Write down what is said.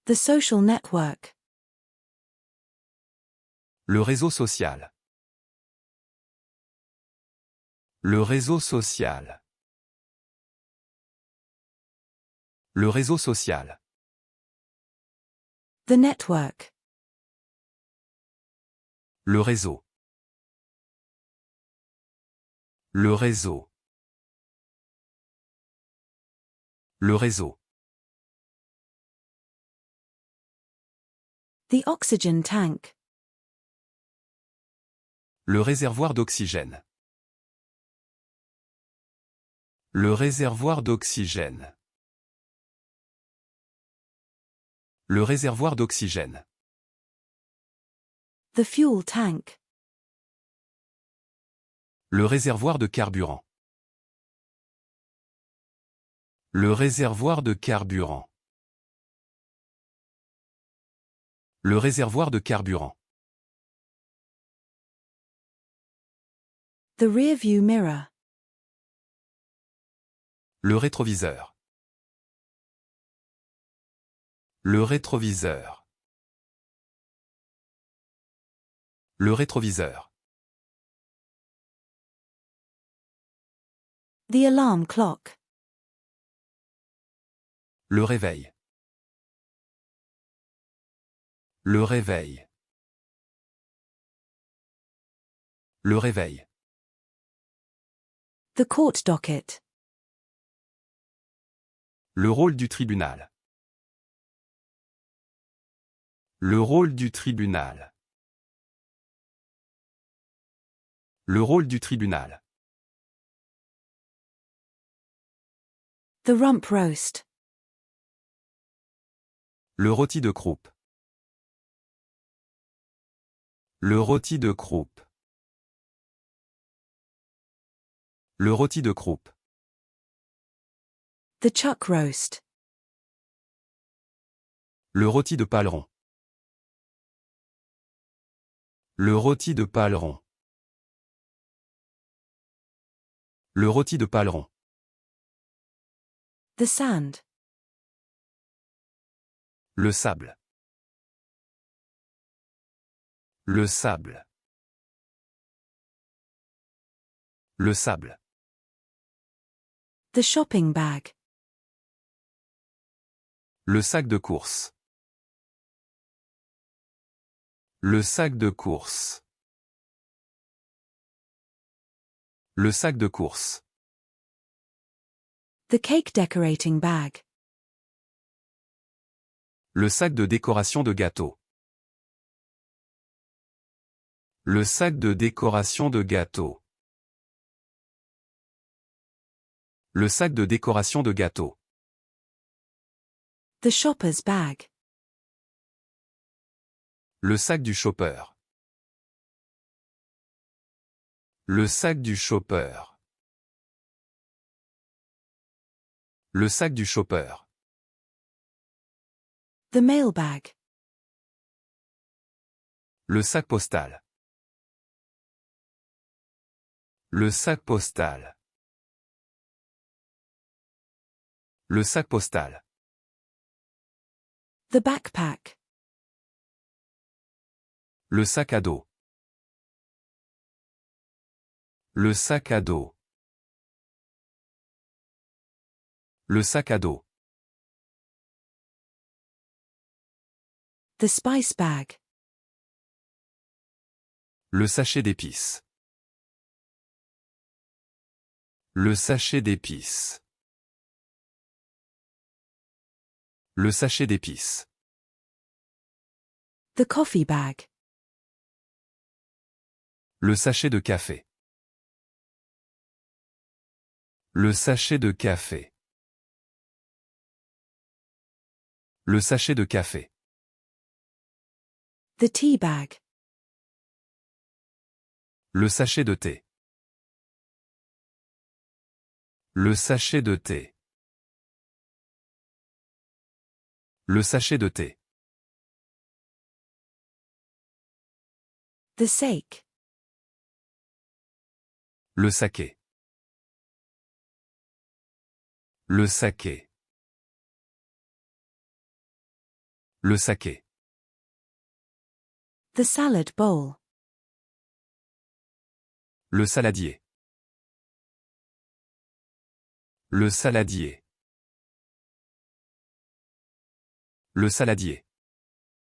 The social network. Le réseau social. Le réseau social. Le réseau social. The network. Le réseau. Le réseau. Le réseau. The oxygen tank. Le réservoir d'oxygène. Le réservoir d'oxygène. Le réservoir d'oxygène. The fuel tank. Le réservoir de carburant. Le réservoir de carburant. Le réservoir de carburant. The rear view mirror. Le rétroviseur. Le rétroviseur. Le rétroviseur. The alarm clock. Le réveil. Le réveil. Le réveil. The court docket. Le rôle du tribunal. Le rôle du tribunal. Le rôle du tribunal. The rump roast. Le rôti de croupe. Le rôti de croupe. Le rôti de croupe. The chuck roast. Le rôti de paleron. Le rôti de paleron. Le rôti de paleron. The sand. Le sable. Le sable. Le sable. The shopping bag. Le sac de course. Le sac de course. Le sac de course. The cake decorating bag. Le sac de décoration de gâteau. Le sac de décoration de gâteau. Le sac de décoration de gâteau. The shopper's bag. Le sac du shopper. Le sac du shopper. Le sac du shopper. The mailbag. Le sac postal. Le sac postal. Le sac postal. The backpack. Le sac à dos. Le sac à dos. Le sac à dos. The spice bag. Le sachet d'épices. Le sachet d'épices. Le sachet d'épices. The coffee bag. Le sachet de café. Le sachet de café. Le sachet de café. The tea bag. Le sachet de thé. Le sachet de thé. Le sachet de thé. The sake. Le saké. Le saké. Le saké. The salad bowl. Le saladier. Le saladier. Le saladier.